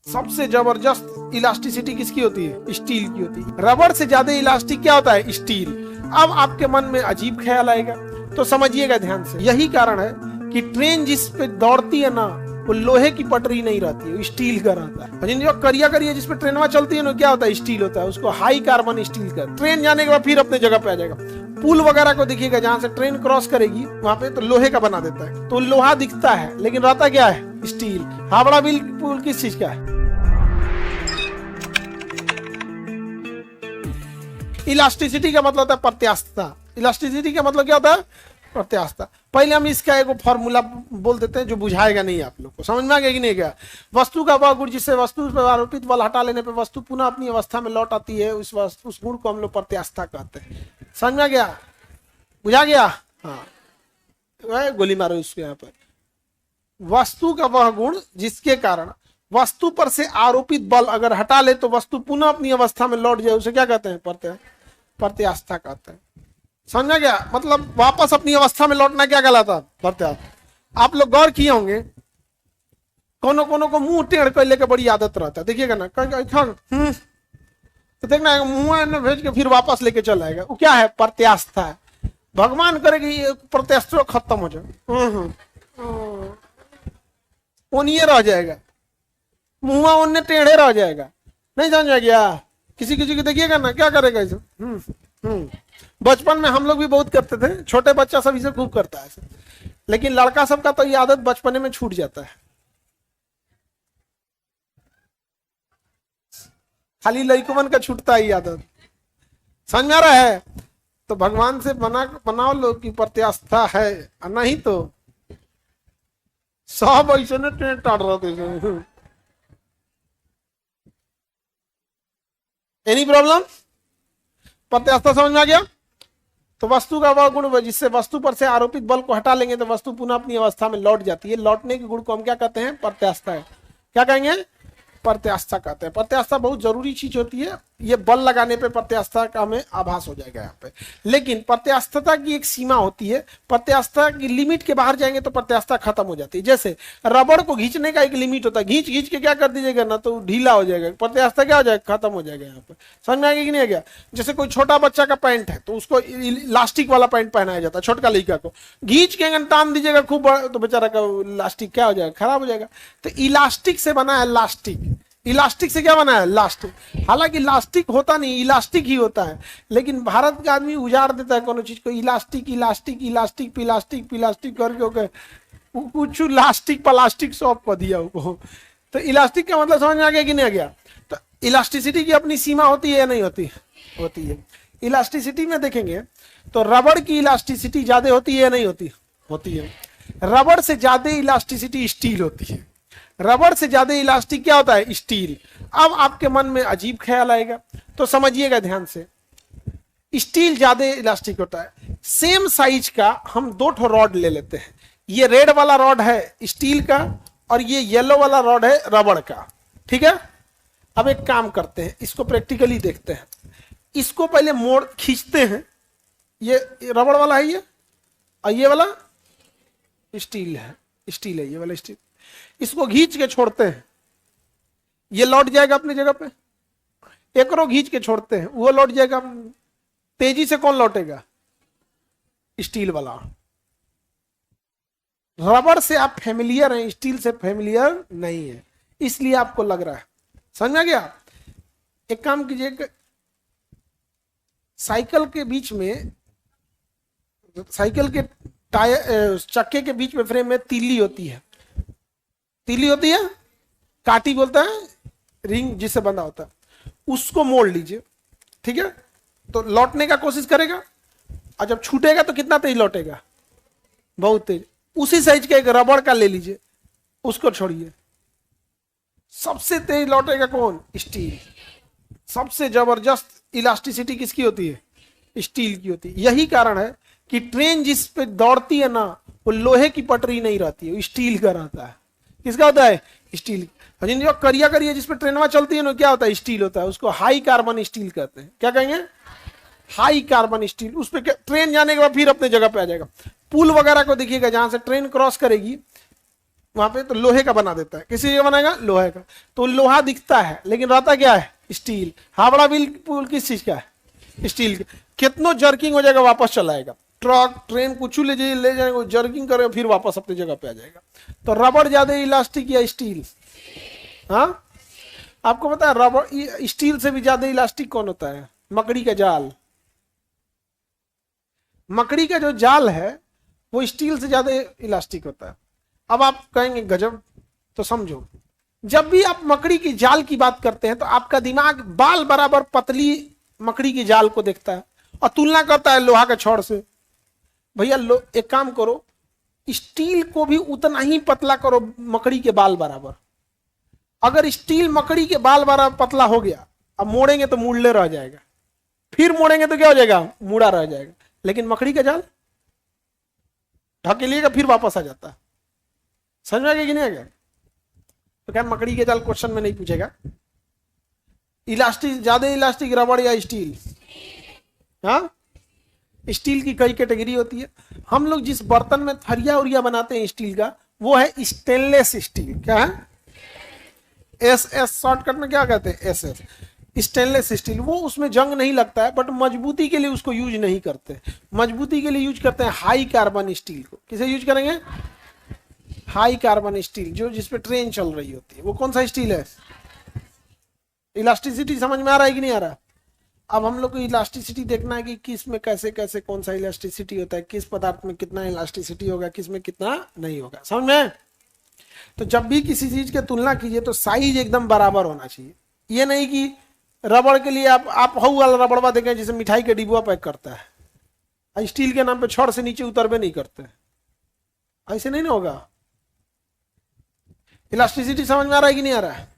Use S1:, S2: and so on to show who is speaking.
S1: सबसे जबरदस्त इलास्टिसिटी किसकी होती है? स्टील की होती है। रबड़ से ज्यादा इलास्टिक क्या होता है? स्टील। अब आपके मन में अजीब ख्याल आएगा, तो समझिएगा ध्यान से। यही कारण है कि ट्रेन जिस पे दौड़ती है ना, वो लोहे की पटरी नहीं रहती है, वो स्टील का रहता है। जो करिया करिया जिस पे ट्रेन चलती है ना, क्या होता है? स्टील होता है। उसको हाई कार्बन स्टील का। ट्रेन जाने के बाद फिर अपने जगह पे आ जाएगा। पुल वगैरह को देखिएगा, जहां से ट्रेन क्रॉस करेगी वहां पे तो लोहे का बना देता है, तो लोहा दिखता है लेकिन रहता क्या है? स्टील। हावड़ा बिल पुल किस चीज का है? इलास्टिसिटी का मतलब होता है प्रत्यास्थता। इलास्टिसिटी का मतलब क्या होता है? प्रत्यास्थता। पहले हम इसका एक फॉर्मूला बोल देते हैं जो बुझाएगा नहीं आप लोग को। समझ में आ गया कि नहीं? क्या वस्तु का वह गुण जिससे वस्तु पर आरोपित बल हटा लेने पर वस्तु पुनः अपनी अवस्था में लौट आती है, उस गुण को हम लोग प्रत्यास्थता कहते हैं। समझ में आ गया? बुझा गया? हाँ, गोली मारो इसको। यहाँ पर वस्तु का वह गुण जिसके कारण वस्तु पर से आरोपित बल अगर हटा ले तो वस्तु पुनः अपनी अवस्था में लौट जाए, उसे क्या कहते हैं? प्रत्यास्थता कहते हैं। समझा गया? मतलब वापस अपनी अवस्था में लौटना क्या कहलाता? प्रत्यास्थता। आप लोग गौर किए होंगे, कोनो कोनो को मुंह टेढ़ कर लेके बड़ी आदत रहता है। देखिएगा ना, तो देखना मुंह भेज के फिर वापस लेके चल आएगा। वो क्या है? प्रत्यास्थता है। भगवान करेगी ये प्रत्यास्थता खत्म हो जाए, ओनिए रह जाएगा, मुंह ओन्ने टेढ़े रह जाएगा। नहीं समझ गया? किसी किसी को देखिएगा ना, क्या करेगा इसे। बचपन में हम लोग भी बहुत करते थे, छोटे बच्चा सब इसे खूब करता है, लेकिन लड़का सबका तो ये आदत बचपने में छूट जाता है। खाली लड़कवन का छूटता है ये आदत। समझ में आ रहा है? तो भगवान से बनाओ लो कि प्रत्यास्थता है, नहीं तो सब ऐसे ने टाड़ रहे थे। Any problem? प्रत्यास्थता समझ में आ गया? तो वस्तु का वह गुण जिससे वस्तु पर से आरोपित बल को हटा लेंगे तो वस्तु पुनः अपनी अवस्था में लौट जाती है। लौटने के गुण को हम क्या कहते हैं? प्रत्यास्थता है। क्या कहेंगे? प्रत्यास्थता कहते हैं। प्रत्यास्थता बहुत जरूरी चीज होती है। ये बल लगाने पे प्रत्यास्थता का हमें आभास हो जाएगा यहाँ पे। लेकिन प्रत्यास्थता की एक सीमा होती है। प्रत्यास्थता की लिमिट के बाहर जाएंगे तो प्रत्यास्थता खत्म हो जाती है। जैसे रबड़ को खींचने का एक लिमिट होता है, घींच घींच के क्या कर दीजिएगा ना तो ढीला हो जाएगा, प्रत्यास्थता क्या हो जाएगा? खत्म हो जाएगा। यहाँ पे समझ में आएगा कि नहीं आ गया? जैसे कोई छोटा बच्चा का पैंट है तो उसको इलास्टिक वाला पैंट पहनाया जाता है, छोटका लड़का को घींच के टान दीजिएगा खूब तो बेचारा का इलास्टिक क्या हो जाएगा? खराब हो जाएगा। तो इलास्टिक से बना है लास्टिक। इलास्टिक से क्या बना है? लास्टिक। हालांकि लास्टिक होता नहीं, इलास्टिक ही होता है, लेकिन भारत का आदमी उजाड़ देता है कोनो चीज को, elastic elastic elastic plastic plastic करके कुछ लास्टिक प्लास्टिक सब कर दिया उसको। तो इलास्टिक का मतलब समझ में आ गया कि नहीं आ गया? तो इलास्टिसिटी की अपनी सीमा होती है या नहीं होती? होती है। इलास्टिसिटी में देखेंगे तो रबड़ की इलास्टिसिटी ज्यादा होती है या नहीं होती? होती है। रबड़ से ज्यादा इलास्टिसिटी स्टील होती है। रबड़ से ज्यादा इलास्टिक क्या होता है? स्टील। अब आपके मन में अजीब ख्याल आएगा, तो समझिएगा ध्यान से। स्टील ज्यादा इलास्टिक होता है। सेम साइज का हम दो ठो रॉड ले लेते हैं। ये रेड वाला रॉड है स्टील का और ये येलो वाला रॉड है रबड़ का। ठीक है? अब एक काम करते हैं, इसको प्रैक्टिकली देखते हैं। इसको पहले मोड़ खींचते हैं। ये रबड़ वाला है ये, और ये वाला स्टील है। स्टील है ये वाला स्टील। इसको खींच के छोड़ते हैं, ये लौट जाएगा अपनी जगह पे। एक रो खींच के छोड़ते हैं, वो लौट जाएगा। तेजी से कौन लौटेगा? स्टील वाला। रबड़ से आप फेमिलियर हैं, स्टील से फेमिलियर नहीं है, इसलिए आपको लग रहा है। समझ में आ गया? एक काम कीजिए, साइकिल के बीच में, साइकिल के टायर चक्के के बीच में फ्रेम में तीली होती है। तीली होती है, काटी बोलता है, रिंग जिससे बंधा होता है, उसको मोड़ लीजिए। ठीक है? तो लौटने का कोशिश करेगा, और जब छूटेगा तो कितना तेज लौटेगा? बहुत तेज। उसी साइज का एक रबड़ का ले लीजिए, उसको छोड़िए, सबसे तेज लौटेगा कौन? स्टील। सबसे जबरदस्त इलास्टिसिटी किसकी होती है? स्टील की होती है। यही कारण है कि ट्रेन जिस पे दौड़ती है ना, वो लोहे की पटरी नहीं रहती है, वो स्टील का रहता है। किसका होता है? स्टील। जो करिया करिया जिस पे ट्रेन चलती है ना, क्या होता है? स्टील होता है। उसको हाई कार्बन स्टील कहते हैं। क्या कहेंगे? High carbon steel. उस पे ट्रेन जाने के बाद फिर अपने जगह पे आ जाएगा। पुल वगैरह को देखिएगा, जहां से ट्रेन क्रॉस करेगी वहां पे तो लोहे का बना देता है, किसी जगह बनाएगा लोहे का, तो लोहा दिखता है लेकिन रहता क्या है, स्टील। हावड़ा बिल पुल किस चीज का है, स्टील का। कितनो जर्किंग हो जाएगा वापस चला आएगा, ट्रक ट्रेन कुछ ले जाएगा, जर्किंग करेगा फिर वापस अपनी जगह पे आ जाएगा। तो रबड़ ज्यादा इलास्टिक या स्टील? हाँ, आपको पता है रबड़ स्टील से भी ज्यादा इलास्टिक कौन होता है, मकड़ी का जाल। मकड़ी का जो जाल है वो स्टील से ज्यादा इलास्टिक होता है। अब आप कहेंगे गजब, तो समझो, जब भी आप मकड़ी की जाल की बात करते हैं तो आपका दिमाग बाल बराबर पतली मकड़ी की जाल को देखता है और तुलना करता है लोहा के छड़ से। भैया एक काम करो, स्टील को भी उतना ही पतला करो मकड़ी के बाल बराबर। अगर स्टील मकड़ी के बाल बराबर पतला हो गया, अब मोड़ेंगे तो मुड़ले रह जाएगा, फिर मोड़ेंगे तो क्या हो जाएगा, मुड़ा रह जाएगा। लेकिन मकड़ी का जाल ढकेलिएगा फिर वापस आ जाता है। समझ में आ गया कि नहीं आ गया? तो क्या मकड़ी के जाल क्वेश्चन में नहीं पूछेगा। इलास्टिक ज्यादा इलास्टिक रबड़ या स्टील? हाँ, स्टील की कई कैटेगरी होती है। हम लोग जिस बर्तन में थरिया उरिया बनाते हैं स्टील का, वो है स्टेनलेस स्टील। क्या है? एस एस शॉर्टकट में क्या कहते हैं, एस एस, स्टेनलेस स्टील। वो उसमें जंग नहीं लगता है, बट मजबूती के लिए उसको यूज नहीं करते। मजबूती के लिए यूज करते हैं हाई कार्बन स्टील को। किसे यूज करेंगे? हाई कार्बन स्टील, जो जिसपे ट्रेन चल रही होती है। वो कौन सा स्टील है? इलास्टिसिटी समझ में आ रहा है कि नहीं आ रहा? अब हम लोग को इलास्टिसिटी देखना है कि किस में कैसे कैसे कौन सा इलास्टिसिटी होता है, किस पदार्थ में कितना इलास्टिसिटी होगा, किस में कितना नहीं होगा। समझ में? तो जब भी किसी चीज की तुलना कीजिए तो साइज एकदम बराबर होना चाहिए। ये नहीं कि रबड़ के लिए आप हऊ वाला रबड़वा देखें जिसे मिठाई के डिब्बा पैक करता है, स्टील के नाम पे छड़ से नीचे उतरबे नहीं करते, ऐसे नहीं ना होगा। इलास्टिसिटी समझ में आ रहा है कि नहीं आ रहा है?